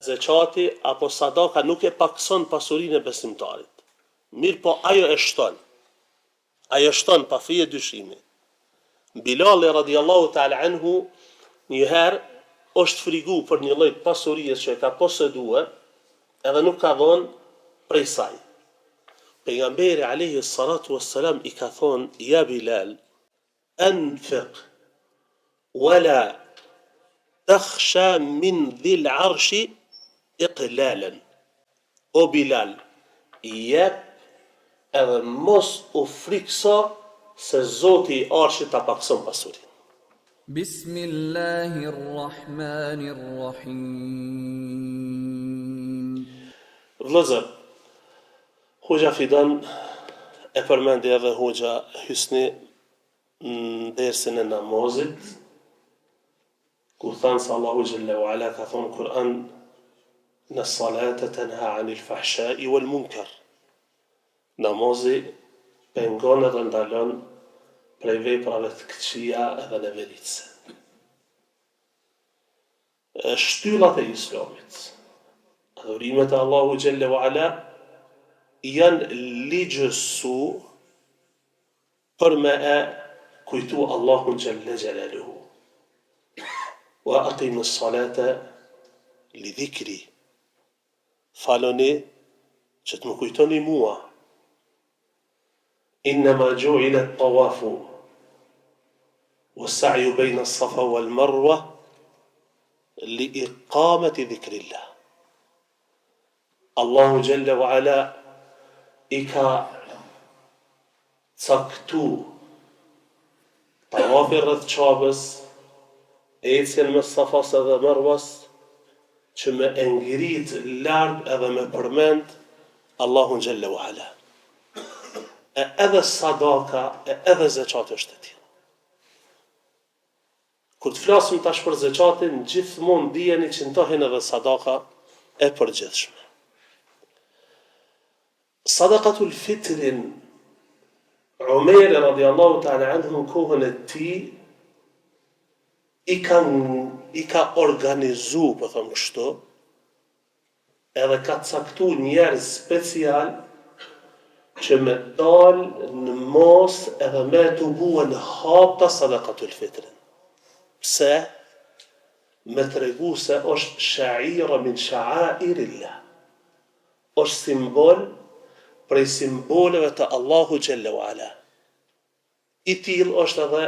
Zeqati apo sadaka nuk e pakson pasurinë e besimtarit. Mirë po ajo e shton. Ajo shton pa fije dyshimi. Bilal radiallahu ta'ala anhu njëherë është frigu për një lloj pasurie që e ka poseduar, edhe nuk ka dhënë prej saj. Pejgamberi alayhi salatu wassalam i ka thonë: "Ja Bilal, anfiq wala takhsha min dhil arshi iqlalan." O Bilal, jep edhe mos u frikso se Zoti i Arshit ta pakson pasurinë. Bismillahirrahmanirrahim. Vëllezër, Hoxha Fidan e përmendi edhe Hoxha Hysni në dersin e namazit, ku thanë se Allahu Jalla wa Ala ka thonë Kur'an: "Inna salata tanha 'anil fahsha'i wal munkar." Namazi pengon edhe ndalon prej veprave të këqija edhe neveritëse. Shtyllat e Islamit, adhurimet e Allahu Jalla wa Ala janë ligjësu për me e kujtu Allahun Jalla Jalaluhu. Wa aqimu s-salata li dhikri. Faloni që të më kujtoni mua. Innama ju'ila at-tawafu was-sa'yu bayna as-safa wal-marwa li iqamati dhikrillah. Allahu Jalla wa Ala i ka caktu tawafin rreth Qabës, ecjen me Safas edhe Marwas, që me ngrit lart edhe me përmend Allahun Jalla wa Ala. E edhe sadaka, e edhe zeqati është e tillë. Kur të flasim tash për zeqatin, gjithmonë dijeni që ndohen edhe sadaka e përgjithshme. Sadakatul fitrin, Umeri radiallahu ta'ala anhu në kohën e tij i ka organizu, po them kështu, edhe ka caktu njerëz special që me dalë në mos edhe me të buën hapta sadakatul fitrin. Pse? Me të regu se është shaira min sha'airillah. është simbol prej simboleve të Allahu Jalla wa Ala. I tillë është edhe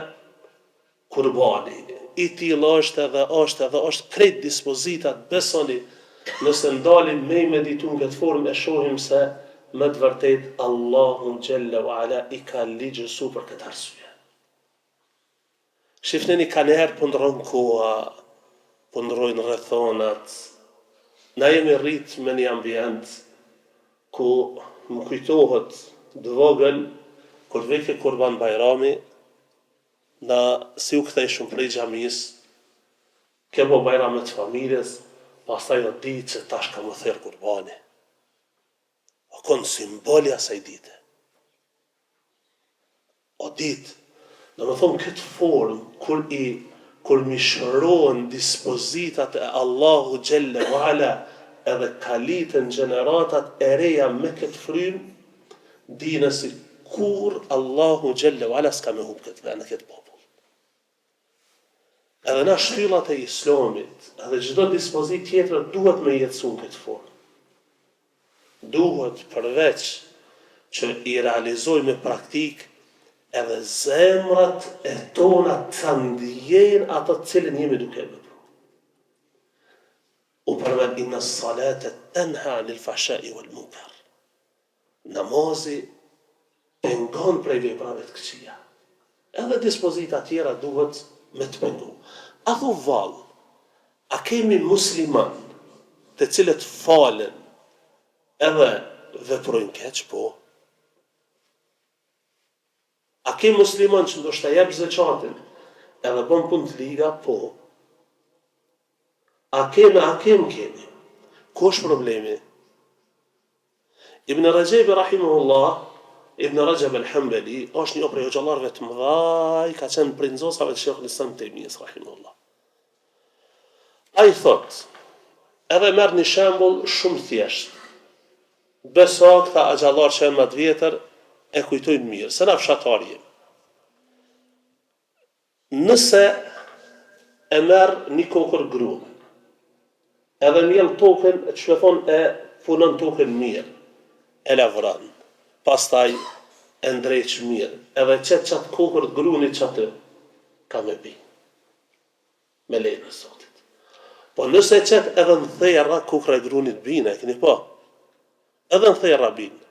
kurbani, i tillë është krejt dispozitat, besoni, nëse ndalim me i meditu në këtë formë e shohim se me të vërtet Allahu Jalla wa Ala i ka ligjësu për këtë arsye. Shifneni ka njerë pëndron koha, pëndrojnë rrethonat. Na jemi rrit me një ambient ku më kujtohet dëvogël, kur veke Kurban Bajrami, na si u kthejshëm prej xhamis, kemo bajramet familjes, pastaj o ditë që tash ka më therë Kurbani. O konë simboli asaj dite. O ditë, në më thonë këtë formë, kur mishërohen dispozitat e Allahu Jalla wa Ala edhe kalitën gjeneratat e reja me këtë frymë, dine si kur Allahu Jalla wa Ala s'ka me hub këtë dhe në këtë popull. Edhe na shtyllat e Islamit, edhe çdo dispozit tjetër duhet me jetësu në këtë formë. Duhet përveç që i realizoj me praktik, edhe zemrat e tona të ndjen ato të cilën jemi duke vepruar. U përmend inna salata tanha 'anil fahsha'i wal munkar. Namazi pengon prej veprave të këqija. Edhe dispozita tjera duhet me të pengu. A thu vallë, a kemi musliman të cilët falen edhe veprojnë keq? Po. A ke musliman që ndoshta jep zeqatin edhe bën punë të liga? Po. A kemi? Ku është problemi? Ibn Rajab rahimahullah, Ibn Rajab al-Hanbali, është një prej xhallarëve të mëdhaj, ka qenë prej nxënësave të Sheikhul Islam Taymiyes rahimahullah. Ai thot: edhe merr një shembull shumë thjesht. Beso këta agjallar që janë më të vjetër e kujtojnë mirë, se na fshatar jemi. Nëse e merr një kokër gruan, edhe mjell tokën, që me thonë e punon tokën mirë, e lavran, pastaj e ndreq mirë, edhe qatë kokër të grunit që atë, ka me bi, me lejnë e Zotit. Po nëse qatë edhe në thera, kokra e grunit bine, e keni po, edhe në thera bine.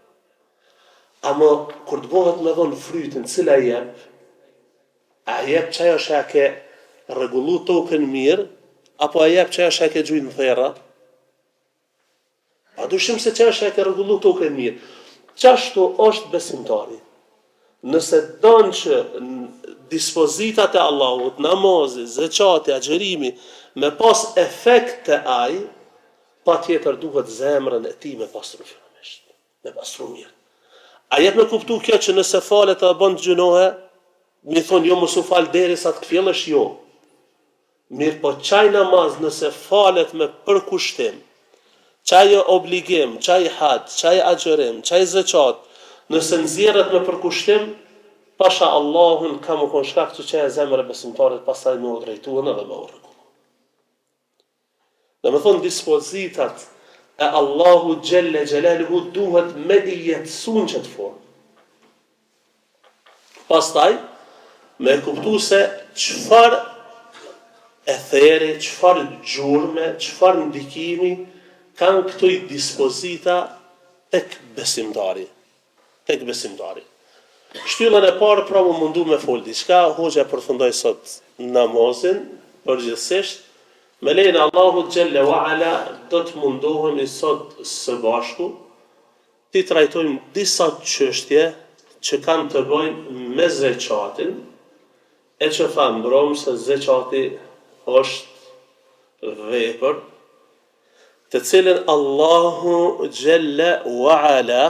Amo, kur të bëhet me dhonë frytin, cila jep, a jep që ajo që a ke rregullu tokën mirë, apo a jep që ajo që a ke gjujnë në thera? A dushim se që ajo që a ke rregullu tokën mirë. Qashtu është besimtari. Nëse donë që dispozitat e Allahut, namazi, zeqati, agjerimi, me pas efekt të aj, pa tjetër duhet zemrën e ti me pastru fillimisht, me pastru mirë. A jep me kuptu kjo që nëse falet edhe bën të gjënohe, mi thonë jo mos u fal derisa të kthjellesh, jo. Mirë po qaj namaz nëse falet me përkushtim, qaj obligim, qaj hax, qaj agjerim, qaj zeqat, nëse nxjerret me përkushtim, pasha Allahun ka më kon shkak që e zemër e besimtarit pastaj me u drejtuan edhe me u rregullu. Dhe me thonë dispozitat e Allahu Gjelle Gjelaluhu duhet me i jetësun që të formë. Pastaj, me kuptu se qëfar e theri, qëfar gjurme, qëfar ndikimi kanë këtoj dispozita tek besimtari. Tek besimtari. Shtyllën e parë pra më mundu me folë diçka, hoxha përfundoj sot namazin, përgjithsisht, me lejnë Allahu Gjelle wa Ala do të mundohemi sot së bashku, ti trajtojmë disa çështje që kanë të bëjnë me zeqatin, e që thamë mbromë se zeqati është vepër, të cilën Allahu Gjelle wa Ala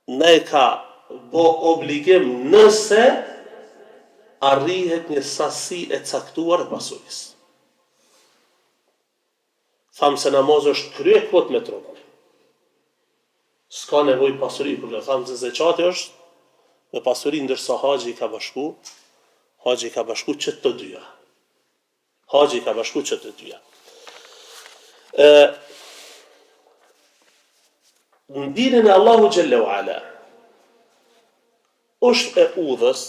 ne ka bo obligim nëse arrihet një sasi e caktuar e pasurisë. Thamë se namaz është krye kot me trup. S'ka nevoj pasuri, kur thamë se zeqati është me pasuri, ndërsa haxhi ka bashku që të dyja. Haxhi ka bashku që të dyja. Në dinin e Allahu Gjelle wa Ala, është e udhës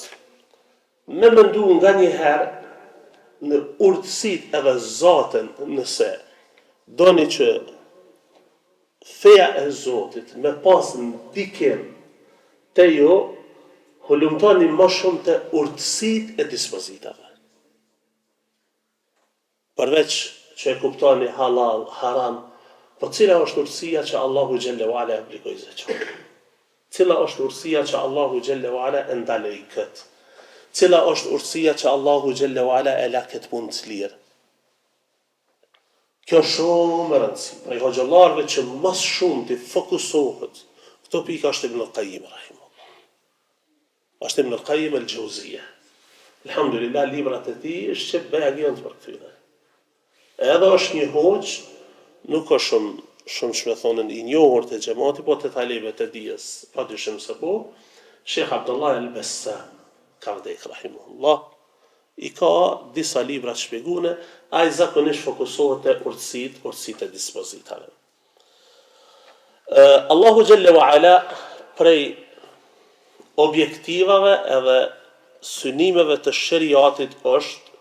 me mëndu nga një herë në urtësit edhe zatën nëse doni që feja e Zotit me pas ndikim te jo, hulumtoni më shumë të urtësit e dispozitave. Përveç që e kuptoni halal, haram, po cila është urtësia që Allahu Gjelle wa Ala e obligoi zeqat? Cila është urtësia që Allahu Gjelle wa Ala e ndaloi këtë? Cila është urtësia që Allahu Gjelle wa Ala e la këtë punë të lirë? Kjo shumë e rëndësi. Prej hoxhallarëve që mas shumë të fokusohet, këto pika është Ibn al-Qayyim rahimahullah. Është Ibn al-Qayyim al-Jauziyja. Alhamdulillah, librat e tij është që bëjagion të për këtyre. Edhe është një hoxh, nuk është shumë që me thonën i njohur të xhamati, po të talebe të dijes, pa dyshim se po, Sheikh Abdullah al-Bassam, ka vdek rahimahullah, i ka disa libra të shpjegune, a i zakonisht fokusohet e urtësit e dispozitave. Allahu Gjelle wa Ala prej objektivave edhe synimeve të shariatit është,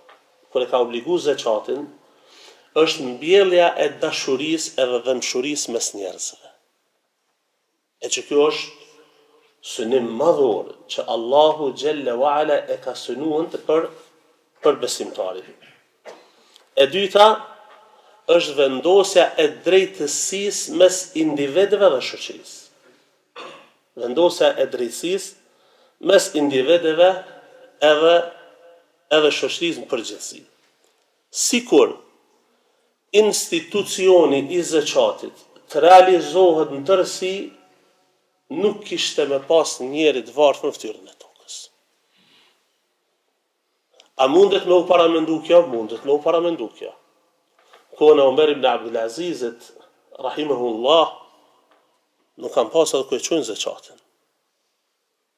kur e ka obligu zeqatin, është mbjellja e dashurisë edhe dëmshurisë mes njerëzve. E që kjo është synim madhor që Allahu Gjelle wa Ala e ka synuar për besimtarit. E dyta është vendosja e drejtësisë mes individëve dhe shoqërisë. Vendosja e drejtësisë mes individëve edhe shoqërisë në përgjithësi. Sikur institucioni i zeqatit të realizohet në tërësi, nuk kishte me pas njeri të varfër në fytyrën e tokës. A mundet me u paramendu kjo? Mundet me u paramendu kjo. kohën e Omer ibn Abdulazizit, rahimahullah, nuk kanë pas edhe ku e çojnë zakatin.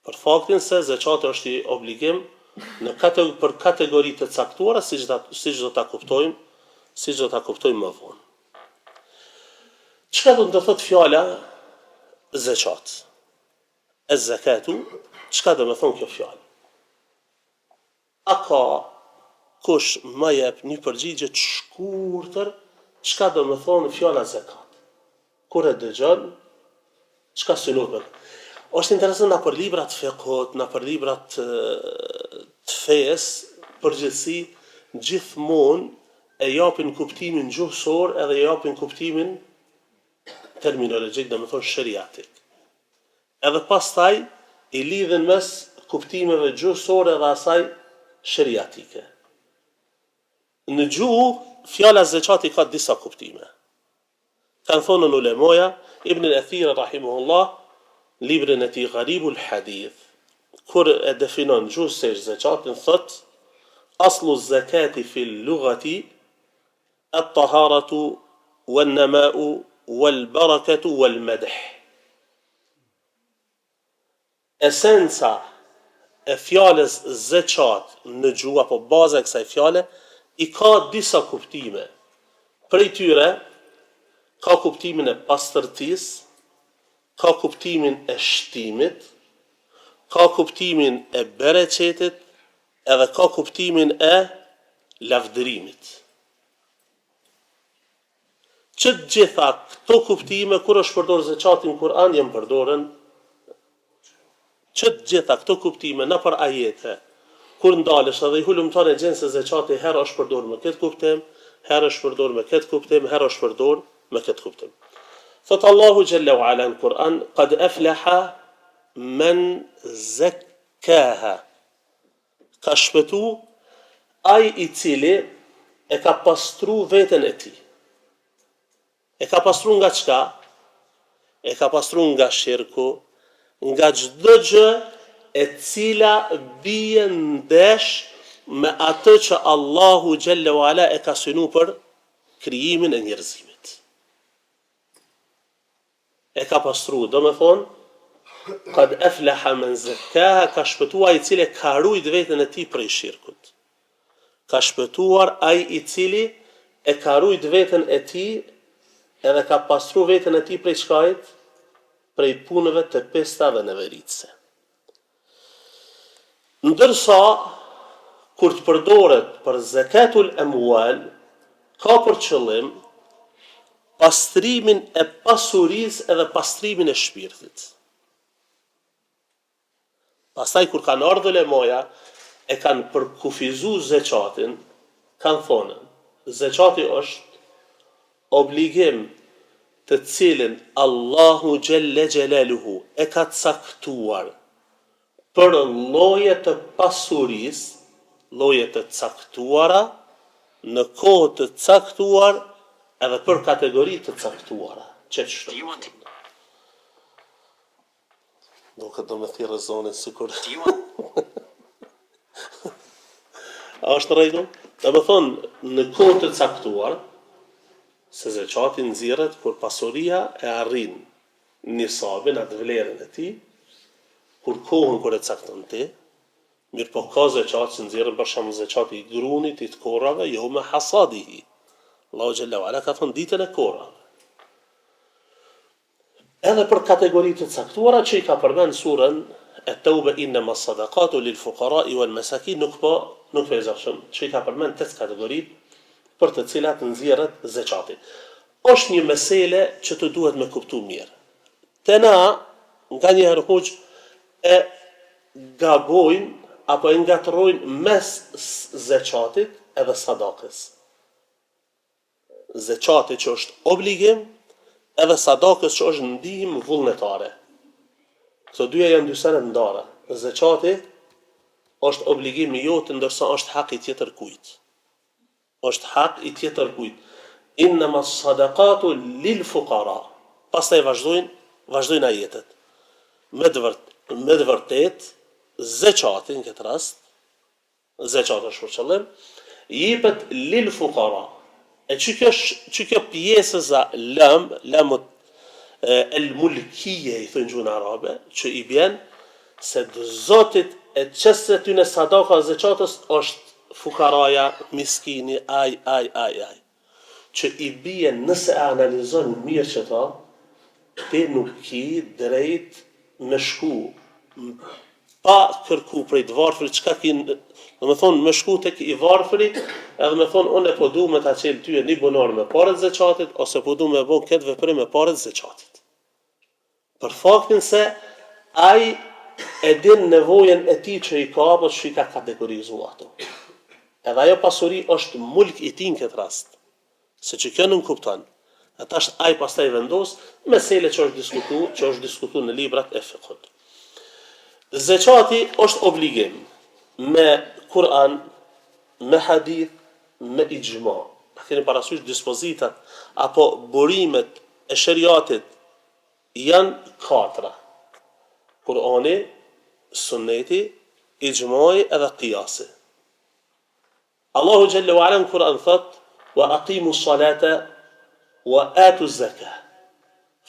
Për faktin se zakati është i obligim për kategori të caktuara, siç do ta kuptojmë, më vonë. Çka do të thotë fjala zakat? Ez-zakatu, çka do të thonë kjo fjalë? A ka kush më jep një përgjigje të shkurtër çka do të thonë fjala zakat? Kur e dëgjon, çka synohet? Është interesant na për librat fiqhut, na për librat të fesë, përgjithësi gjithmonë e japin kuptimin gjuhësor edhe e japin kuptimin terminologjik, do të thonë shariatik. Edhe pastaj i lidhin mes kuptimeve gjuhësore dhe asaj shariatike. Në gjuhë, fjala zakati ka disa kuptime. Kanë thonë në ulemoja, Ibn al-Athir rahimahullah, librin e tij Gharibul Hadith, kur e definon gjuhësisht zakatin, thot aslu zakati fil lughati at-taharatu wan-nama'u wal-barakatu wal-madh. Esenca e fjalës zakat në gjuhë apo baza e kësaj fjale i ka disa kuptime. Prej tyre ka kuptimin e pastërtisë, ka kuptimin e shtimit, ka kuptimin e bereqetit, edhe ka kuptimin e lavdërimit. Që të gjitha këto kuptime, kur është përdorur zakati në Kur'an, janë përdorën. Që të gjitha këto kuptime në për ajete, kur ndalesh edhe i hulumtar e gjenë se zakati herë është përdorur me këtë kuptim, herë është përdorur me këtë kuptim, herë është përdorur me këtë kuptim. Thot Allahu Jalla wa Ala në Kur'an, qad aflaha man zakkaha. Ka shpëtu ai i cili e ka pastru veten e tij. E ka pastru nga çka? E ka pastru nga shirku, nga çdo gjë e cila bie ndesh me atë që Allahu Jalla wa Ala e ka synu për krijimin e njerëzimit. E ka pastru, do me thonë, qad aflaha man zakkaha, ka shpëtuar ai i cili ka rujt veten e tij prej shirkut. Ka shpëtuar ai i cili e ka rujt veten e tij edhe ka pastru veten e tij prej çkajt? Prej punëve të pesta dhe neveritëse. Ndërsa, kur të përdoret për zakatul amwal, ka për qëllim pastrimin e pasurisë edhe pastrimin e shpirtit. Pastaj kur kanë ardhur ulemoja e kanë përkufizuar zakatin, kanë thonë, zakati është obligim të cilin Allahu Jalla Jalaluhu e ka caktuar për lloje të pasurisë, lloje të caktuara, në kohë të caktuar, edhe për kategori të caktuara. Çështë. Nuk do me thirrë zonën sikur. A është rregull? Do të thonë në kohë të caktuar, se zakati nxirret kur pasuria e arrin nisabin, atë vlerën e tij, kur kohën kur e cakton ti, mirë po ka zakat që nxirren për shembull zakati i grunit, i të korrave, jo me hasadihi. Allahu Jalla wa Ala ka thonë ditën e korrave. Edhe për kategori të caktuara që i ka përmend surën At-Tauba, innama as-sadaqatu lil-fuqara'i wal-masakin, nuk po e zgjashëm, që i ka përmend 8 kategori për të cilat nxirret zakati. Është një mesele që të duhet me kuptu mirë. Te na, nga njëherë hoq e gabojnë apo e ngatrojnë mes zakatit edhe sadakës. Zakati që është obligim edhe sadakës që është ndihmë vullnetare. Këto dyja janë dy sene ndara. Zakati është obligim i jote, ndërsa është hak i tjetër kujt. Është hak i tjetër kujt. Innama as-sadaqatu lil-fuqara. Pastaj vazhdojnë ajetet. Me të vërtet, zakati në këtë rast, zakati është për qëllim, jepet lil-fuqara. E që kjo pjesëza lamut el mulkije i thënë gjuhën arabe, që i bjen se Zotit e qësë ty në sadaka zeqatës është fukaraja, miskini, aj. Që i bjen nëse e analizon mirë që ta, ti nuk ki drejt me shku pa kërku prej të varfrit, çka ki, do me thonë me shku tek i varfri, edhe me thonë unë e po du me ta qelë ty e një bunar me paret zeqatit, ose po du me bo këtë veprim me paret zeqatit. Për faktin se ai e din nevojen e tij që i ka, apo që i ka kategorizu ato. Edhe ajo pasuri është mulk i tij në këtë rast. Se që kjo nuk kupton. Atash ai pastaj vendos mesele që është diskutuar në librat e fiqhut. Zeqati është obligim me Kur'an, me hadith, me ijma. Keni parasysh dispozitat apo burimet e shariatit janë 4. Kur'ani, sunneti, ijmai edhe qiyasi. Allahu Jalla wa Ala në Kur'an thot: "Wa aqimu s-salata wa atu z-zakah."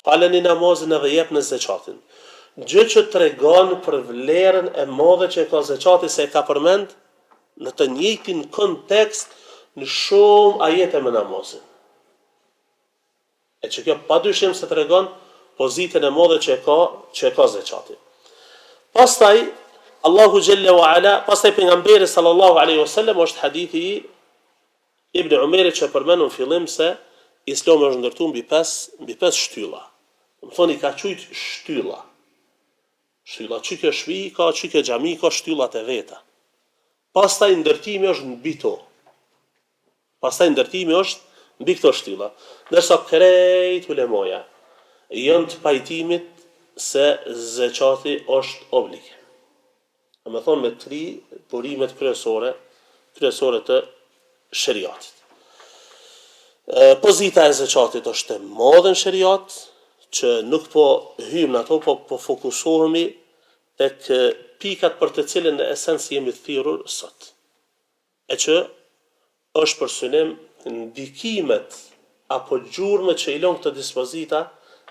Faleni namazin edhe jepni zakatin. Gjë që tregon për vlerën e madhe që ka zakati, se e ka përmend në të njëjtin kontekst në shumë ajete me namazin. E që kjo padyshim se tregon pozitën e madhe që e ka zakati. Pastaj Allahu Jalla wa Ala, pastaj pejgamberi sallallahu alaihi wasallam, është hadithi Ibn Umerit që përmendëm në fillim se Islami është ndërtuar mbi 5 shtylla. Do thoni ka qujt shtylla. Shtylla që kjo shpi ka, që kjo xhami ka shtyllat e veta. Pastaj ndërtimi është mbi to. Pastaj ndërtimi është mbi këto shtylla. Ndërsa krejt ulemoja janë të pajtimit se zeqati është obligim. Do me thonë me 3 burimet kryesore të shariatit. Pozita e zeqatit është e madhe në shariat, që nuk po hymë në ato, po fokusohemi tek pikat për të cilën në esencë jemi thirrur sot. E që është për synim ndikimet apo gjurmet që i lën këto dispozita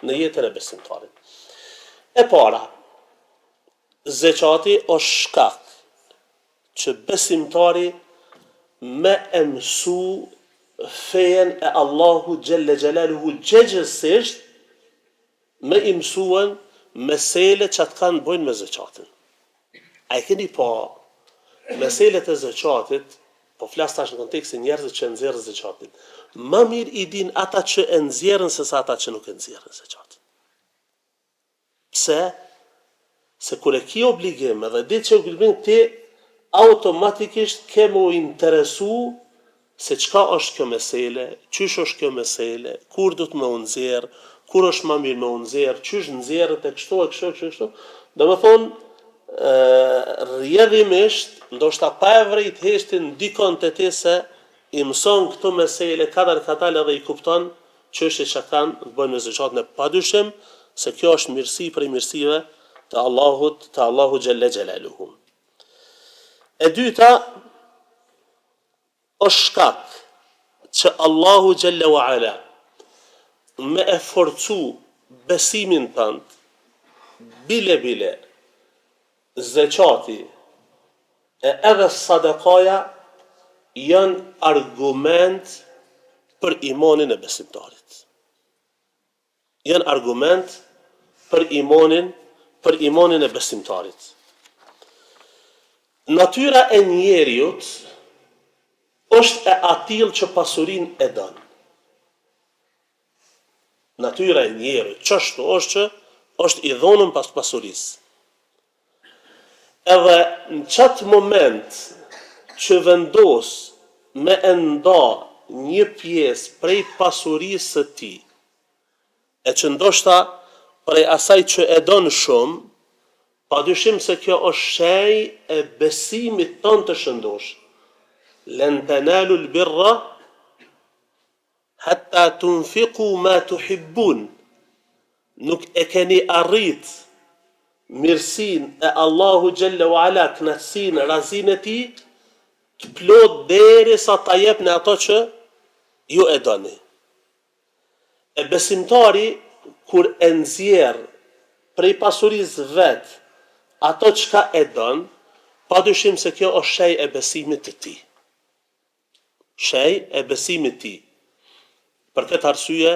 në jetën e besimtarit. E para, zeqati është shkak që besimtari me e mësu fejen e Allahu Gjelle Gjelaluhu gjëgjësisht, me i mësuen mesele që atë kanë bojnë me zeqatin. A e keni pa meselet e zeqatit, po flas tash në kontekstin njerëzit që nxjerrin zeqatin, më mirë i din ata që e nxjerrin se sa ata që nuk e nxjerrin zeqatin. Pse? Se kur e ki obligim edhe ditë që obligim ti automatikisht ke mu interesu se çka është kjo mesele, çysh është kjo mesele, kur do të më nxjerr, kur është më mirë më nxjerr, çysh nxjerret e kështu. Do me thonë, rrjedhimisht, ndoshta pa e vrejt heshtin dikon të ti se i mëson këto mesele kadar edhe i kupton çështje që kanë të bëjnë me zeqatin, e padyshim se kjo është mirësi prej mirësive të Allahu Gjelle Gjelaluhu. E dyta, është shkak që Allahu Gjelle wa Ala me e forcu besimin tënd, bile, zeqati e edhe sadakaja janë argument për imanin e besimtarit. Janë argument për imanin e besimtarit. Natyra e njeriut është e atill që pasurin e don. Natyra e njeriut çështu është që është i dhonën pas pasurisë. Edhe në qatë moment që vendos me enda një pjesë prej pasurisë së tij, e që ndoshta prej asaj që e don shumë, padyshim se kjo është shenjë e besimit tonë të shëndosh. Len tanalu l-birra hatta tunfiqu ma tuhibbun. Nuk e keni arrit mirësin e Allahu Gjelle wa Ala, knatësin, razin e ti, të plot deri sa ta jep në ato që ju e doni. E besimtari, kur e nxjerr prej pasurisë vet ato çka e don, padyshim se kjo është shej e besimit të tij. Shej e besimit të tij. Për këtë arsye,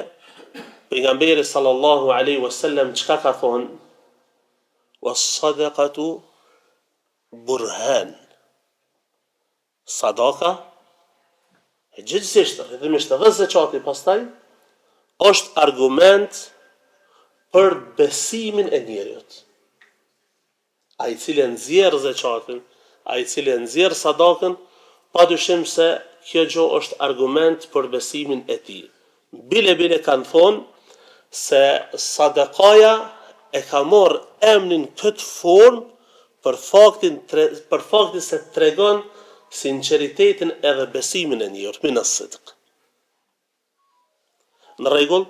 pejgamberi sallallahu alaihi wasallam çka ka thonë? Was-sadaqatu burhan. Sadaka, e gjithësisht, rrëdhimisht edhe zeqati pastaj, është argument për besimin e njeriut. Ai i cili nxjerr zeqatin, ai i cili nxjerr sadakën, padyshim se kjo gjë është argument për besimin e tij. Bile kanë thonë se sadakaja e ka marrë emrin këtë formë për faktin se tregon sinqeritetin edhe besimin e njeriut, min as-sidq. Në rregull,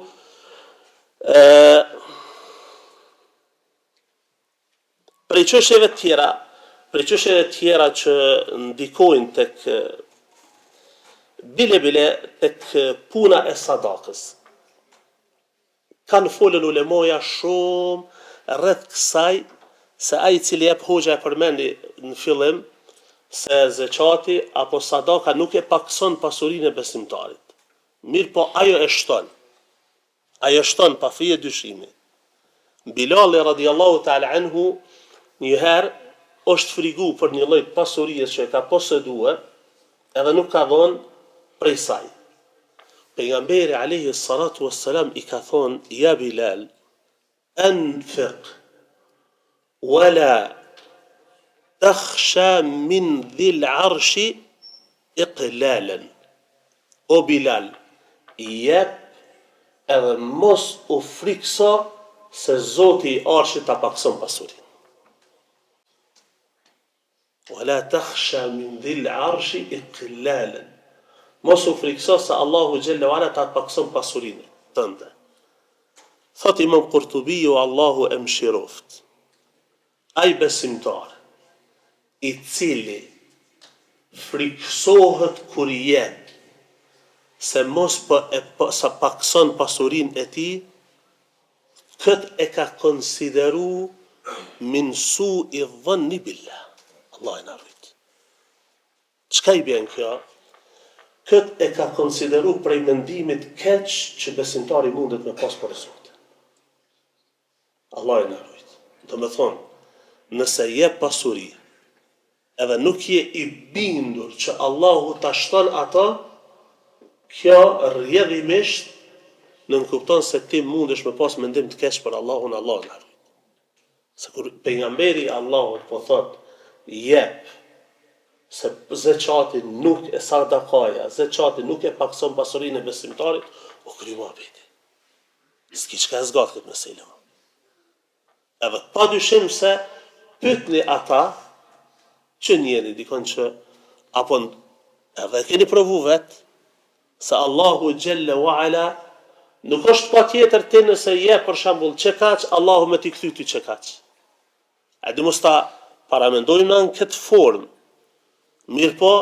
prej çështjeve tjera që ndikojnë tek bile tek puna e sadakës. Kanë folën ulemoja shumë rreth kësaj, se ai i cili jep hoxha e përmendi në fillim se zeqati apo sadaka nuk e pakson pasurinë e besimtarit. Mirë po ajo e shton. Ajo shton pa fije dyshimi. Bilali radiallahu ta'ala anhu njëherë është frigu për një lloj pasurie që e ka poseduar, edhe nuk ka dhënë prej saj. Pejgamberi alayhi salatu wassalam i ka thonë: ja Bilal, anfiq wala takhsha min dhil arshi iqlalan. O Bilal, jep edhe mos u frikso se Zoti i arshit ta pakson pasurinë. Wala takhsha min dhil arshi iqlalan. Mos u frikso se Allahu xhalla wala ta pakson pasurinë tënde. Thot Imam Qurtubiu, Allahu e mëshiroft, ai besimtar i cili friksohet kur jep se mos sa pakson pasurinë e tij, kët e ka konsideru min su'i dhanni billah. Allah e na rrit. Çka i bën kjo? Kët e ka konsideru prej mendimit keq që besimtari mundet me pas për Zotin. Allah e na rrit. Do me thonë, nëse je pasuri, edhe nuk je i bindur që Allahu ta shton ato, kjo rrjedhimisht nënkupton se ti mundesh me pas mendim të keq për Allahun, Allah na rrit. Se kur pejgamberi Allahut po thot, jep, se zeqati nuk e sadakaja, zeqati nuk e pakson pasurinë e besimtarit, o kry muhabeti. S'ki çka e zgat këtë meselë. Edhe pa dyshim se pyetni ata që njeri dikon që apo edhe keni provu vet se Allahu xhalla wa ala nuk është patjetër ti nëse je për shembull çekaç, Allahu me t'i kthy ti çekaç. A di mos ta paramendojmë në këtë formë. Mirë po,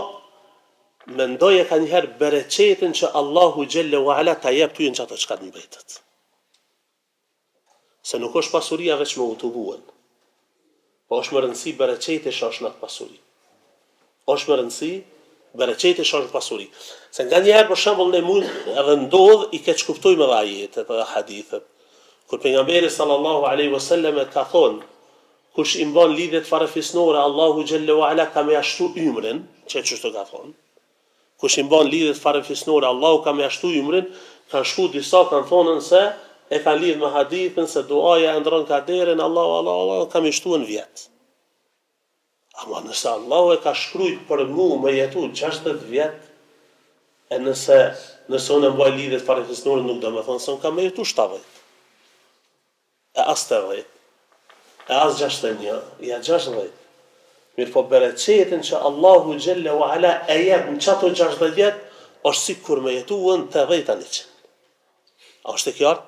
mendoje ka njëherë bereqetin që Allahu xhalla wa ala ta jep ty në çato çka të mbetet. Se nuk është pasuria veç me utubuen, po është më rëndësi bereqeti shosh në atë pasuri. Është më rëndësi bereqeti shosh në pasuri. Se nga njëherë për shembull ne mund edhe ndodh i keq kuptojmë edhe ajetet edhe hadithet. Kur pejgamberi sallallahu alaihi wasallam ka thonë, kush i mban lidhjet farefisnore, Allahu xhalla wa ala ka më jashtu ymrin, çështë ka thonë. Kush i mban lidhjet farefisnore, Allahu ka më jashtu ymrin, kanë shku disa kanë thonën se e ka lidh me hadithin se duaja e ndron kaderin, Allah ka më shtuën vjet. Ama nëse Allahu e ka shkrujt për mu me jetu 60 vjet, e nëse unë e mbaj lidhjet farefisnore, nuk do me thonë se unë ka me jetu 70. E as 80. E as 61, ja 60. Mirë po bereqetin që Allahu xhalla wa ala e jep në qato 60 vjet, është si kur me jetuën 80-100. A është e qartë?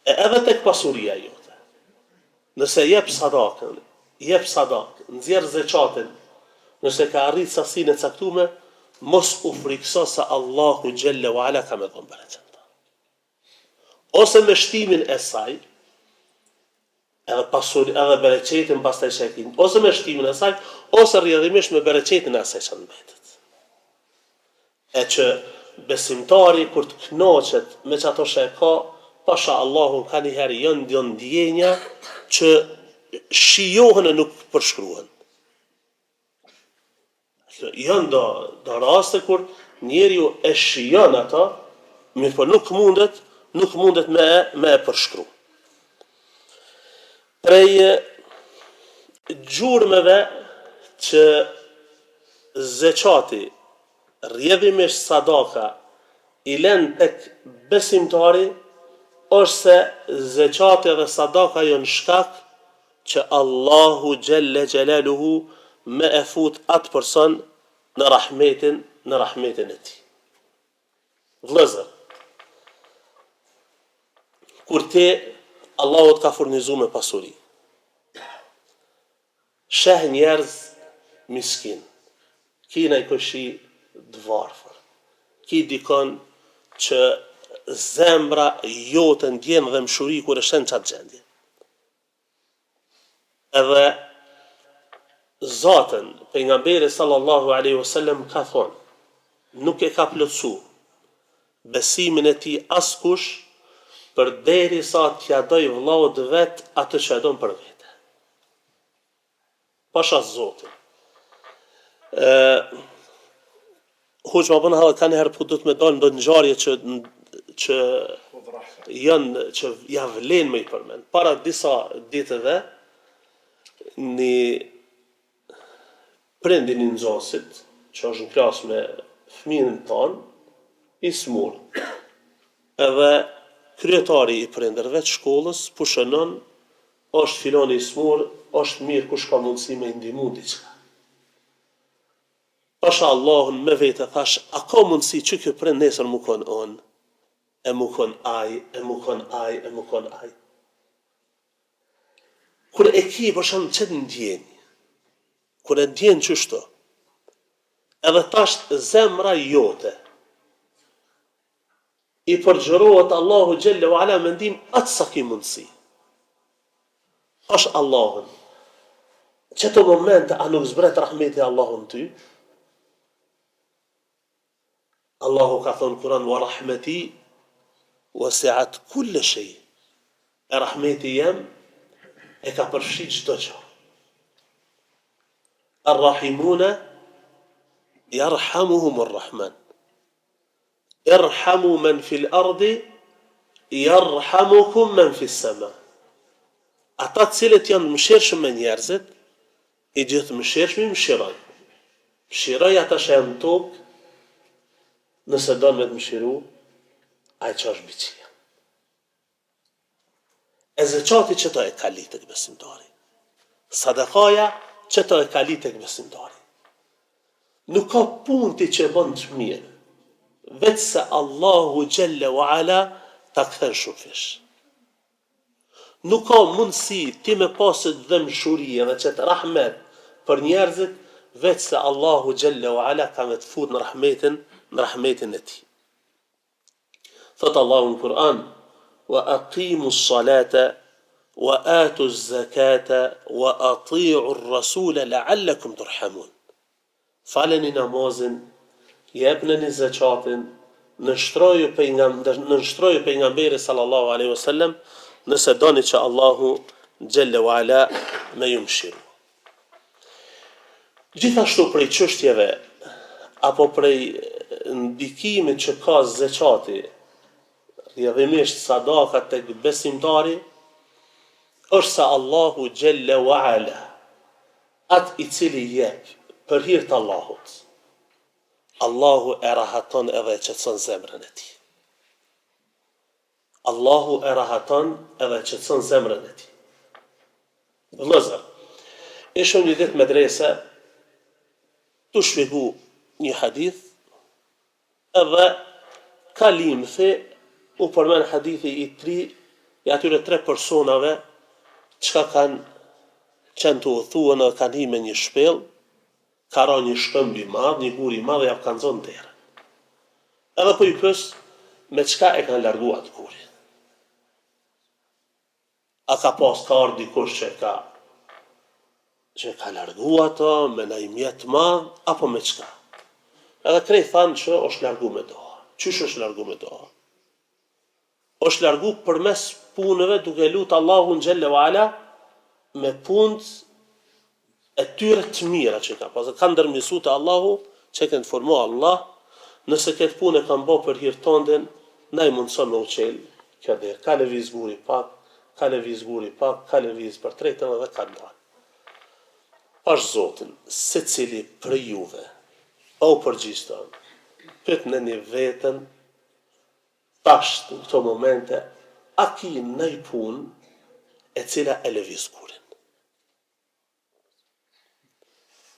E edhe tek pasuria jote. Nëse jep sadakën, nxjerr zeqatin, nëse ka arrit sasinë e caktuar, mos u frikso se Allahu xhelle u ala ka me dhënë bereqet. Ose me shtimin e saj, edhe edhe bereqetin pastaj shekin, ose me shtimin e saj, ose rrjedhimisht me bereqetin e asaj që mbetet. E që besimtari kur të knoqet me çato që e ka, pasha Allahun ka njëherë janë ndjenja që shijohen e nuk përshkruhen. Janë do raste kur njeriu e shijon ato, mirë po nuk mundet me e përshkru. Prej gjurmeve që zeqati, rrjedhimisht sadaka, i lën tek besimtari, është se zeqati dhe sadaka janë shkak që Allahu xhelle xhelaluhu me e fut atë person në rahmetin e tij. Vëllezër, kur ti Allahu të ka furnizuar me pasuri, sheh njerëz miskin, ki në i këshi dvarfër, ki dikon që zemra jote ndjen dhe mshuri kur është në qatë gjendje. Edhe Zatën, pejgamberi sallallahu alaihi wasallam ka thonë, nuk e ka plotësu besimin e tij askush përderisa t'ja doj vllaut vet atë që e don për vete. Pasha Zotin. Hoq ma bënë halë kanë herë du të me dalë ndo ngjarje që janë që ja vlen me i përmend. Para disa ditëve një prindi një nxënësit që është në klasë me fëmijën tonë, i smur. Edhe kryetari i prindërve të shkollës pushënon, është filoni i smur, është mirë kush ka mundësi me ndihmu diçka. Pasha Allahun me vete thash, a ka mundësi që kjo prind nesër mu kon on, e mu kon aj. Kur e ki përshamë që të ndjeni, kur e ndjen qështu, edhe tash zemra jote, i përgjërohet Allahu xhelle u ala mendim atë sa ki mundësi. Është Allahun. Qëto momente a nuk zbret rahmeti Allahun ty? Allahu ka thonë Kur'an, wa rahmeti wasi'at kulle shay. E rahmeti jem e ka përfshi çdo gjë. Ar-rahimuna yarhamuhum ar-rahman. Irhamu men fil ardi yarhamukum men fis sama. Ata cilët janë mëshirshëm me njerëzit, i gjithë mëshirshmi mëshiroj. Mëshiroj ata që janë tokë, nëse do me të mëshiru, ai që është biçia. E zeqati që to e kali të besimtari. Sadakaja që to e kali të besimtari. Nuk ka punti që bën të mirë, vetë se Allahu xhelle u ala ta kthen shumë fish. Nuk ka mundësi ti me pasë dëmshuri edhe që të rahmet për njerëzit, vetë se Allahu xhelle u ala ka me të fut në rahmetin e tij. Thot Allahu në Kur'an, wa aqimu s-salata wa atu z-zakata wa ati'u r-rasula la'allakum turhamun. Faleni namazin, jepneni zakatin, nënshtroju pejgamberi sallallahu alaihi wasallam, nëse doni që Allahu xhelle u ala me ju mëshiru. Gjithashtu prej çështjeve apo prej ndikimit që ka zekati, rrjedhimisht sadaka tek besimtari, është se Allahu xhelle u ala, atë i cili jep për hir të Allahut, Allahu e rahaton edhe e qetëson zemrën e tij. Allahu e rahaton edhe e qetëson zemrën e tij. Vëllezër, ishëm një ditë medrese, tu shpjegu një hadith, edhe kalimthi u përmen hadithi i atyre 3 personave çka kanë qenë të udhëtuar dhe kanë hyrë me një shpellë, ka ra një shkëmb i madh, një gur i madh, ja ka nxon derën. Edhe po i pës, me çka e kanë largu atë gurin? A ka pas ka ardhur dikush që ka largu ato me ndaj mjet madh, apo me çka? Edhe krejt thanë që është largu me doha. Qysh është largu me doha? Është largu përmes punëve duke lutë Allahun xhelle ve ala me punët e tyre të mira që ka pas. Kanë ndërmjetësuar te Allahu, që kanë formuar Allah, nëse këtë punë e kanë bërë për hir tonden, na i mundson me uçel kjo derë. Ka lëviz guri pak, ka lëviz guri pak, ka lëviz për tretën edhe ka dalë. Pash Zotin, secili për juve, pa u përgjithëson, pyet në një vetën, tash në këto momente, a ki në i punë e cila e lëviz gurin.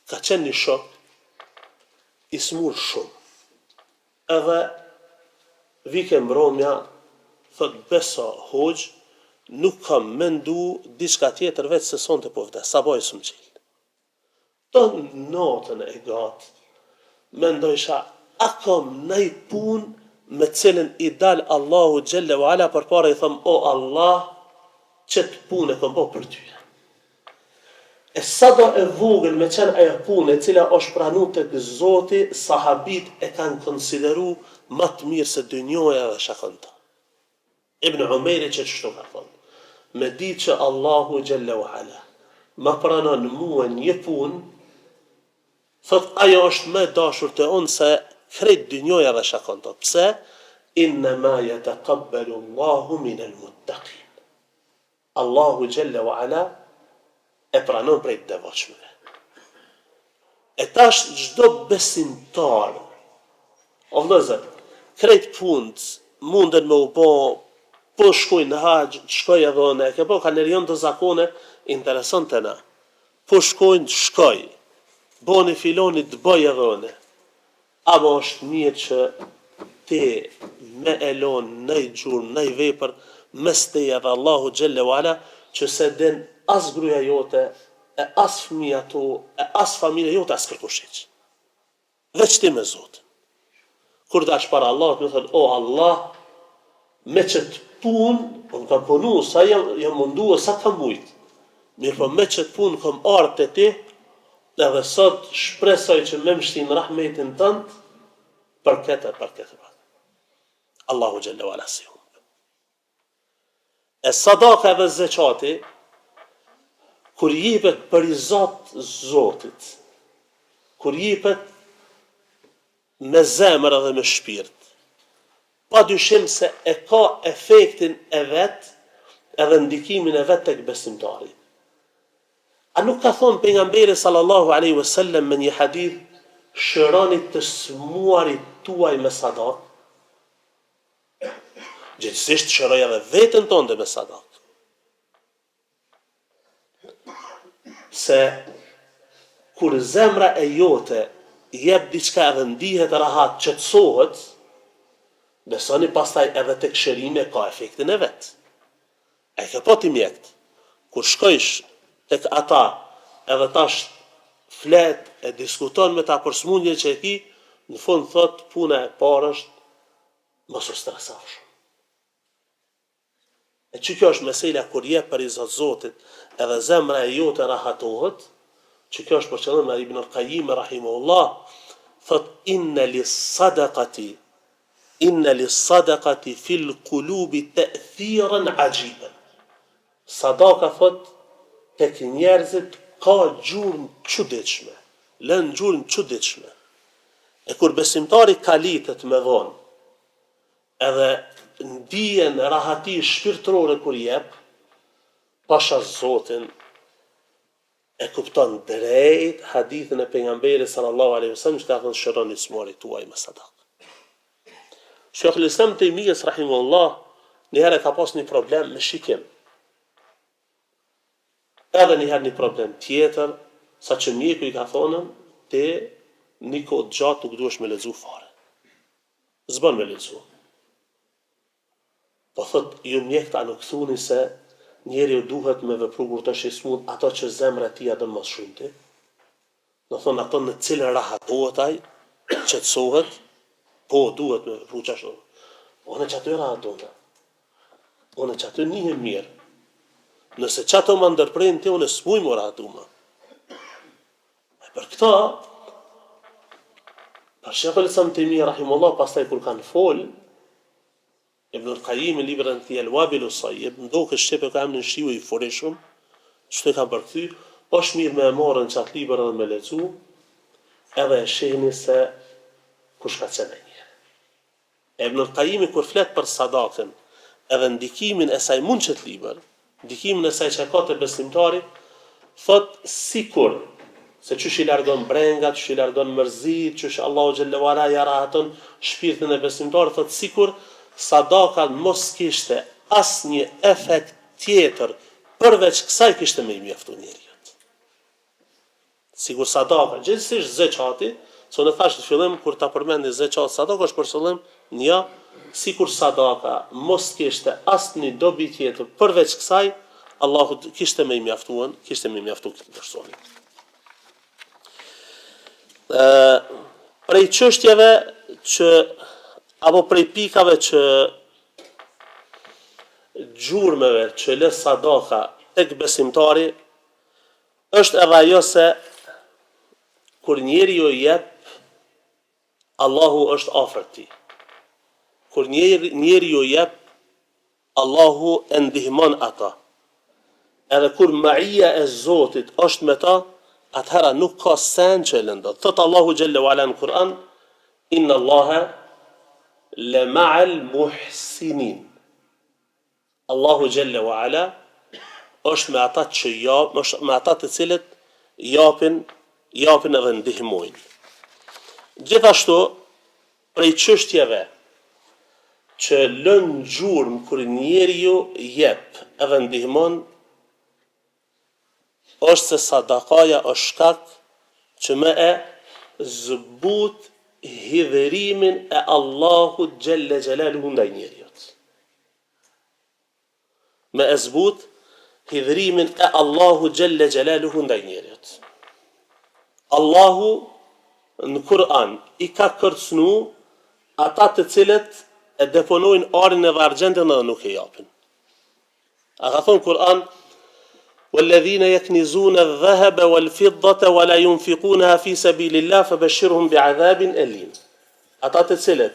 Ka qenë një shok, i smur shumë, edhe vike mbromja, thot beso hoxh, nuk kam mendu diçka tjetër veç se sonte po vdes, sa boj së më qilë. Të notën e gatë, mendojsha, a kam nej pun me cilën i dal Allahu xhelle ve ala përpara i thëm, o Allah, çet punë kam bërë për ty. E sa do e vogël me qenë ajo punë e cila është pranuar tek Zoti, sahabit e kanë konsideru më të mirë se dynjoja dhe shakanta. Ibn Umejri që çështo ka thonë, me ditë që Allahu xhelle ve ala më pranon mua një punë, thot ajo është më dashur te unë se krejt dynjoja dhe shakanta. Pse? Innama yataqabbalu Allahu min al-muttaqin. Allahu xhelle ve ala e pranon prej të devotshmëve. E tash çdo besimtar, o vëllezër, krejt punët munden me u bë, po shkoj në haxh, shkoj edhe unë, ke po kanë të zakone interesante na. Po shkojnë, shkoj. Boni filoni të bëj edhe unë. Apo është mirë që ti me elon në i gjurë, në i vepër, mes teja dhe Allahu xhelle ve ala, që se den as gruaja jote, e as fëmija tu, e as familja jote, as kërkush hiç. Veç ti me Zotin. Kur dash para Allahut, më thot, o Allah, me çet punë, unë kam punu, sa jam mundu, sa kam mujt. Mirë po me çet punë kam ardhur te ti, edhe sot shpresoj që me mështin rahmetin tënd për këtë. Allahu xhelle ve ala si hum. E sadaka dhe zeqati, kur jipet për i Zotit, kur jipet me zemër edhe me shpirt, pa dyshim se e ka efektin e vet, edhe ndikimin e vet tek besimtari. A nuk ka thonë pejgamberi sallallahu alaihi wasallam me një hadith, shëroni të smuarit tuaj me sadak? Gjithsesi shëroj edhe veten tonë me sadak. Se kur zemra e jote jep diçka edhe ndihet rahat, qetësohet, besoni pastaj edhe tek shërimi ka efektin e vet. E ke po ti mjekt, kur shkojsh tek ata edhe tash flet e diskuton me ta për smundjen që e ki, në fund thot puna e parë është mos u stresosh. E që kjo është mesela kur jep për i Zotit edhe zemra e jote rahatohet, që kjo është për qëllim e Ibn al-Qayyim rahimahullah, thot inna lis-sadaqati fil qulubi ta'thiran ajiban. Sadaka thot tek njerëzit ka gjurmë çuditshme, lën gjurmë çuditshme. E kur besimtari kalitet me vonë, edhe ndijen rahati shpirtërore kur jep, pasha Zotin, e kupton drejt hadithin e pejgamberit sallallahu alaihi wasallam që ka thënë shëroni smuarit tuaj me sadak. Sheikhul Islam Taymiyes rahimahullah një herë ka pas një problem me shikim. Edhe një herë një problem tjetër, sa që mjeku i ka thonën, te një kohë gjatë nuk duhesh me lexu fare. Zban me lexu. Po thot, ju mjekta nuk thuni se njeri ju duhet me vepru kur të shesmut ato që zemra tia dënë mas shumë ti. Do thonë ato në cilën rahatohet ai, qetësohet, po duhet me vepru ashtu. Unë që aty rahatohet. Unë që aty njihem mirë. Nëse që ato më ndërprejnë të unë s'muj më rahatume. Për këta, për Sheikhul Islam Taymija rahimullah, pastaj kur kanë fol, Ibn al-Qayyim në librin e Al-Wabil Sayyib, ndoshta shqipë ka emrin shiu i foreshëm, çdo ka përkthy, është mirë me marrën çat libër edhe me lexu, edhe e shihni se kush ka qenë ai. Ibn al-Qayyim kur flet për sadakën, edhe ndikimin e saj mund çet libër, ndikimin e saj që ka te besimtari, thot sikur se çush i largon brengat, çush i largon mërzit, çush Allahu xhallahu ala ja rahaton shpirtin e besimtarit, thot sikur sadaka mos kishte asnjë efekt tjetër përveç kësaj kishte më i mjaftuar njeriu. Sigur sadaka, gjithsesi zeqati, se unë thash në fillim kur ta përmendi zeqat sadaka është për qëllim një, sikur sadaka mos kishte asnjë dobi tjetër përveç kësaj, Allahu kishte më i mjaftuar, kishte më i mjaftuar këtë personi. Prej çështjeve që apo prej pikave që gjurmeve që lë sadaka tek besimtari është edhe ajo se kur njeriu jep, Allahu është afër tij. Kur njeriu jep, Allahu e ndihmon ata. Edhe kur maia e Zotit është me ta, atëhera nuk ka sen që e lëndot. Thot Allahu xhallahu ala në Kur'an, inna Allaha le ma'al muhsinin. Allahu xhallahu ala është me ata që japin, është me ata të cilët japin edhe ndihmojnë. Gjithashtu, prej çështjeve që lën gjurmë kur njeriu jep edhe ndihmon, është se sadakaja është shkak që me e zbut hidhërimin e Allahut xhelle xhelaluhu ndaj njeriut. Me e zbut hidhërimin e Allahut xhelle xhelaluhu ndaj njeriut. Allahu në Kur'an i ka kërcënu ata të cilët e deponojnë arin edhe argjendin edhe nuk e japin. A ka thonë Kur'an, والذين يكنزون الذهب والفضة ولا ينفقونها في سبيل الله فبشرهم بعذاب أليم. Ata të cilët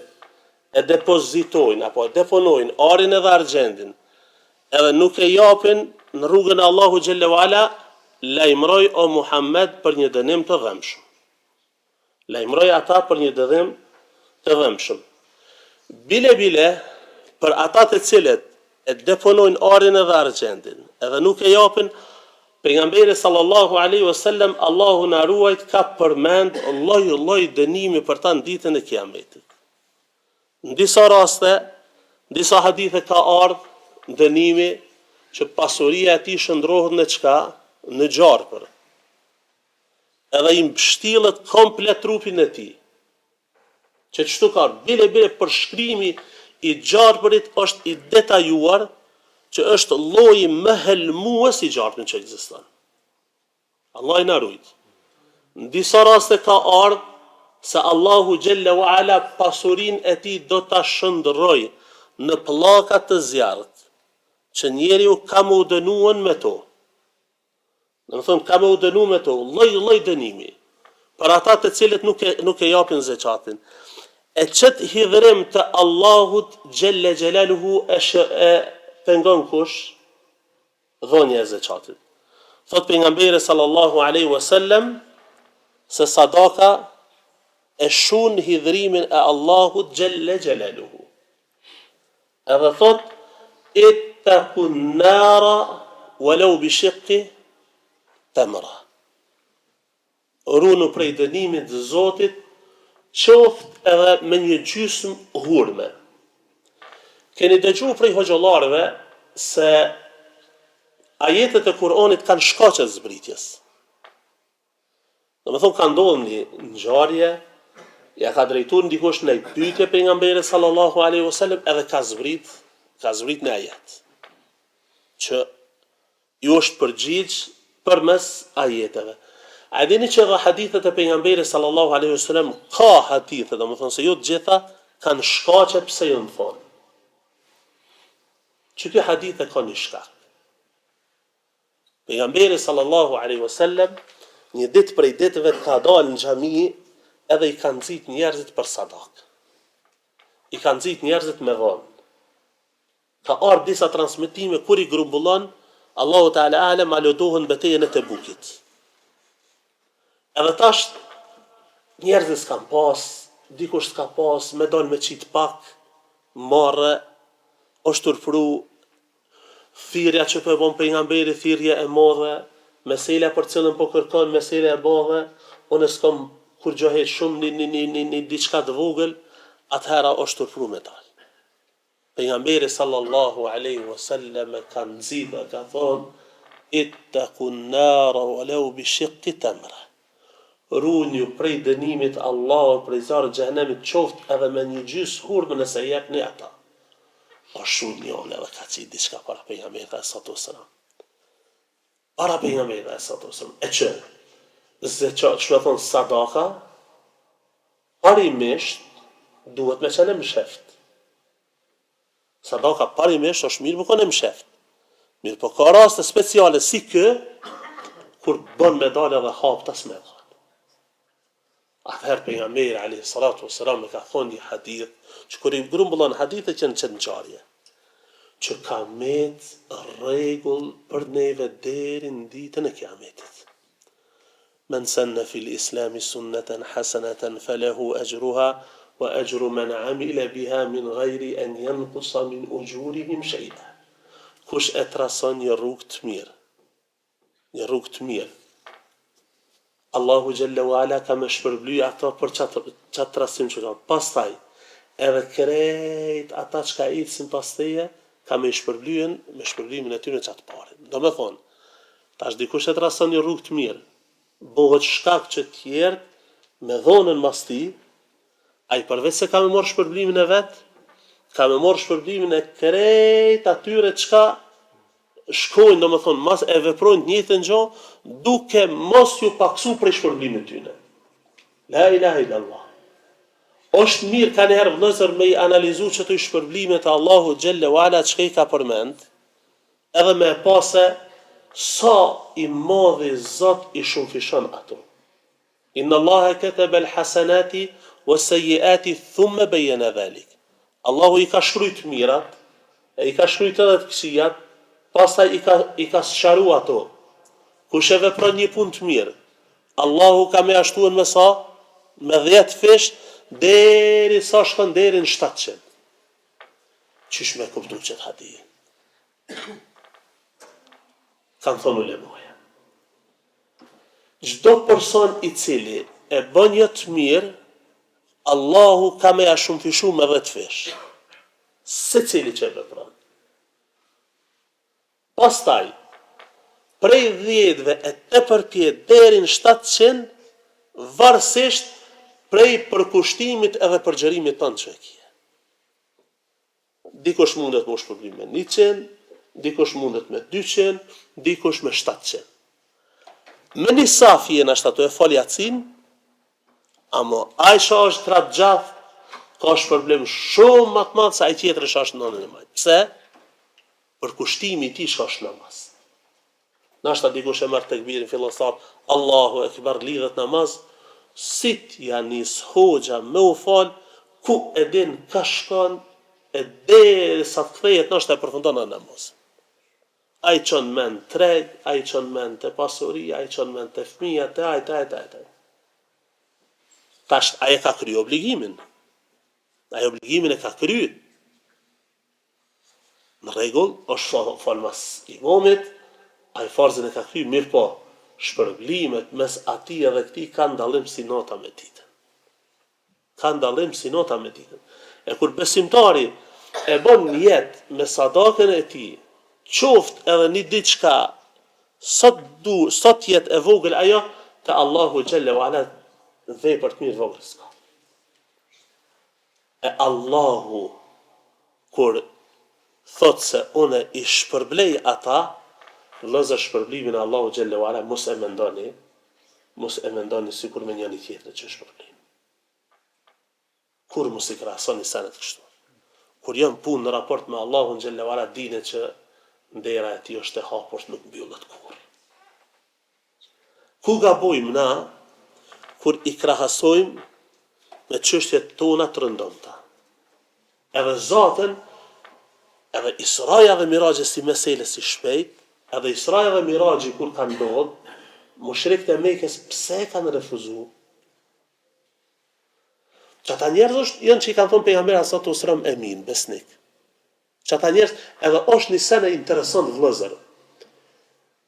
e depozitojnë apo e deponojnë arin edhe argjendin edhe nuk e japin në rrugën e Allahu xhallahu ala, lajmëroj o Muhammed për një dënim të dhëmshëm. Lajmëroj ata për një dënim të dhëmshëm. Bile për ata të cilët e deponojnë arin edhe argjendin edhe nuk e japin, pejgamberi sallallahu alaihi wasallam, Allahu na ruajt, ka përmend lloj dënimi për ta në ditën e Kiametit. Në disa raste, në disa hadithe ka ardhur dënimi që pasuria e tij shndrohet në çka? Në gjarpër. Edhe i mbështillet komplet trupin e tij. Që çtu ka bile përshkrimi i gjarpërit është i detajuar, që është lloji më helmues i gjarpërit që ekziston. Allah i na ruajt. Në disa raste ka ardhur se Allahu xhallahu ala pasurinë e tij do ta shndrrojë në pllaka të zjarrt, që njeriu ka më u dënuar me to. Domethënë ka më u dënuar me to, lloj dënimi për ata të cilët nuk e japin zakatin. E qëtë hidhërim të Allahut xhelle xhelaluhu e pengon kush? Dhonja e zakatit. Thot pejgamberi sallallahu alaihi wasallam se sadaka e shun hidhërimin e Allahut xhelle xhelaluhu. Edhe thot ittaqun nara walau bi shiqqi tamra. Runu prej dënimit të Zotit, qoftë edhe me një gjysmë hurme. Keni dëgjuar prej hoxhallarëve se ajetet e Kur'anit kanë shkaqe zbritjes. Domethënë ka ndodhur një ngjarje, ja ka drejtuar ndikush në pyetje pejgamberit sallallahu alaihi wasallam, edhe ka zbrit në ajet. Që ju është përgjigj përmes ajeteve. A dini që dhe hadithet e pejgamberit sallallahu alaihi wasallam ka hadithe, domethënë se jo të gjitha kanë shkaqe pse ju më thonë. Që ky hadith e ka një shkak. Pejgamberi sallallahu alaihi wasallam një ditë prej ditëve ka dalë në xhami edhe i kanë nxit njerëzit për sadak. I kanë nxit njerëzit me dhon. Ka ardhur disa transmetime kur i grumbullon Allahu Teala alem alodohen betejën e Tebukit. Edhe tash njerëzit s'kan pas, dikush s'ka pas, me dal me qit pak, marrë, është turpru, thirrja që po e bën pejgamberi, thirrje e madhe, mesela për cilën po kërkon, mesela e madhe, unë s'kam kur gjohet shumë një diçka të vogël, atëhera është turpru me dal. Pejgamberi sallallahu alaihi wasallam ka nxitë, ka thonë, ittaqun nara walau bi shiqqi tamra. Runi prej dënimit Allahut, prej zarrit xhenemit, qoftë edhe me një gjys hurmë nëse jepni ata. Po shumë njëllë edhe ka qitë diçka para pejgamberit sallallahu alaihi wasallam. Para pejgamberit sallallahu alaihi wasallam. E që, zeqat, që me thonë sadaka, parimisht duhet me qenë msheft. Sadaka parimisht është mirë për kone msheft. Mirë po ka raste speciale si kë, kur bën me dalë edhe haptas me dalë. Atëherë pejgamberi alayhi salatu wassalam me ka thonë një hadith, që kur i grumbullon hadithet që në qenë ngjarje, që ka met rregull për neve deri në ditën e kiametit. Men sanna fil islami sunnatan hasanatan falahu ajruha wa ajru man amila biha min ghayri an yanqusa min ujurihim shay'a. Kush e trason një rrugë të mirë, një rrugë të mirë, Allahu Jalla wa Ala ka me shpërbly ato për qatë trasim që ka. Pastaj, edhe krejt ata që ka ecin pas teje, ka me shpërblimin e tyre qatë pare. Do me thonë, tash dikush e trason një rrugë të mirë, bëhet shkak që tjerët me dhonën mas ti, ai përveç se ka me morë shpërblimin e vetë, ka me morë shpërblimin e krejt atyre çka shkojnë, do me thonë, mas e veprojnë të njëjtën gjë, duke mos ju paksu prej shpërblimit tyne. La ilaha illallah. Është mirë ka njëherë vëllezër me i analizu që të shpërblimet e Allahu Gjelle Wala që i ka përmend, edhe me pase sa i madhi Zot i shumëfishon ato. Inna Allahe kataba al-hasanati was-sayyiati thumma bayyana dhalik. Allahu i ka shkrujt mirat, e i ka shkrujt edhe të këqijat, pastaj i ka sqaru ato. Kush e vepron një punë të mirë, Allahu ka me ashtuar me sa? Me 10 fish, deri sa shkon deri në 700. Qysh me kuptu qëtë hadije? Kanë thonë ulemoja. Çdo person i cili e bën një të mirë, Allahu ka me a shumëfishu me 10 fish. Se cili që e vepron. Pastaj, prej 10-ve e tepërpjet deri në 700, varësisht prej përkushtimit edhe përgjërimit tonë që e kje. Dikush mundet më shpërblim me 100, dikush mundet me 200, dikush me 700. Me një safi e në shtatu e fol Jacin, amo Aisha është tratë gjath, ka shpërblim shumë matë madhë se aj tjetër është nënën e majtë. Pse? Për kushtimi ti është namaz. Nashta dikush e mërë të këbirin fillon thot, Allahu ekber lidhet namaz, sit janë nis hoxha me u fal, ku e din ka shkon, e deri sa të kthejet nashta e përfundon në namaz. Ai çon mend treg, ai çon mend te pasuria, ai çon mend te fëmijët, ai. Tash ai ka kryer obligimin. Ai obligimin e ka kryer. Në rregull, është falmas imamit, ai farzën e ka kryer, mirë po, shpërblimet mes atij edhe këtij kanë dallim si nota me ditën. Kanë dallim si nota me ditën. E kur besimtari e bën jetë me sadakën e tij, qoftë edhe një diçka sot jetë e vogël ajo, te Allahu Gjelle wa Ala vepër të mirë vogël s'ka. E Allahu kur thot se une i shpërblej ata, vëllezër shpërblimin e Allahu Gjelle wa Ala mos e mendoni, mos e mendoni sikur me njëri tjetrin që është problem. Kur mos i krahasoni senet kështu. Kur jam punë në raport me Allahun xhalla wala dine që ndera e tij është e hapur, nuk mbyllet kurrë. Ku gabojmë na kur i krahasojmë me çështjet tona të rëndomta? Edhe Zotën, edhe Israja dhe Miraxhi si mesele si shpejt, edhe Israja dhe Miraxhi kur kanë ndodhur, mushrikët e Mekës pse kanë refuzuar? Çata njerëz janë që i kanë thonë pejgamberi sa të usram emin, besnik. Çata njerëz edhe është një sene interesant vëllezër.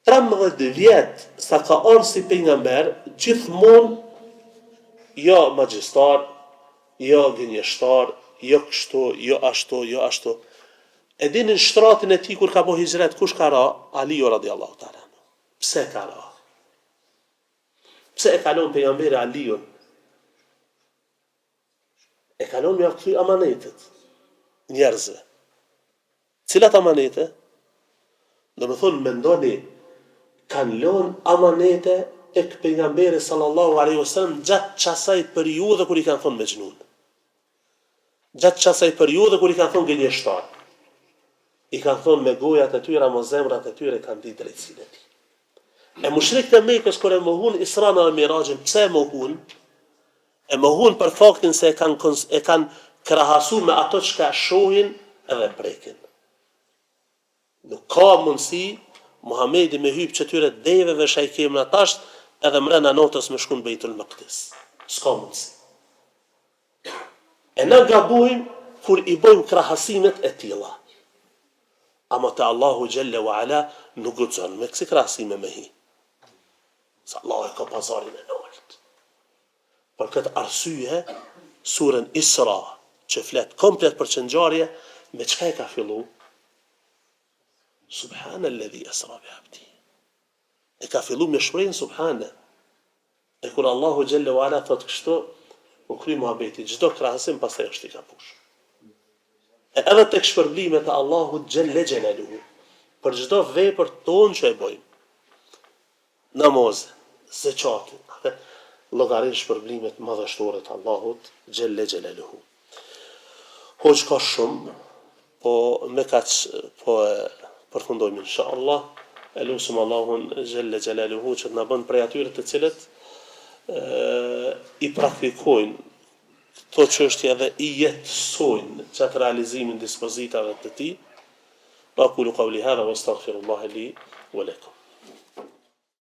13 vjet sa ka ardhur si pejgamber, gjithmonë jo magjistar, jo gënjeshtar, jo kështu, jo ashtu, jo ashtu. E dinin shtratin e tij kur ka bëu hijret, kush ka ra? Aliu radiallahu ta'ala. Pse ka ra? Pse e kalon pejgamberi Aliun? E kalon me aftësi amanetet njerëzve. Cilat amanete? Do me thonë, mendoni, kanë lënë amanete tek pejgamberi sallallahu alaihi wasallam gjatë çasaj periudhe kur i kanë thonë me xhnun. Gjatë çasaj periudhe kur i kanë thonë gënjeshtar. I kanë thonë me gojat e tyre, me zemrat e tyre kanë ditë drejtsinë e tij. E mushrikët e Mekës kur e mohun Isra dhe Miraxhin, pse e mohun? E mohun për faktin se e kanë krahasu me ato që ka shohin edhe prekin. Nuk ka mundësi Muhamedi me hyp çetyre deveve shajkim në tasht edhe mrena notës me shkun Beitul Maqdis. S'ka mundësi. E na gabojmë kur i bëjmë krahasimet e tilla. Ama te Allahu xhalla wa ala nuk guxon me kësi krahasime me hi. Sa Allah e ka pazarin e nalt. Për këtë arsye, surën Isra, që flet komplet për çngjarje, me çka e ka fillu? Subhanalladhi asra bi abdi. E ka fillu me shprehjen subhana. E kur Allahu xhalla wa ala thot kështu, u kry muhabeti, çdo krahasim pastaj është i kapush. E edhe tek shpërblimet e Allahut xhalla xhelaluhu, për çdo vepër tonë që e bëjmë, namaz, zeqatin, llogarin shpërblimet madhështore të Allahut xhalla xhelaluhu. Hoq ka shumë, po me kaq po përfundojmë inshallah. E lutem Allahun xhalla xhelaluhu që të na bën prej atyre të cilët i praktikojnë këto çështje dhe i jetësojnë çatë realizimin dispozitave të tij. Aqulu qawli hadha wa astaghfirullaha li wa lakum.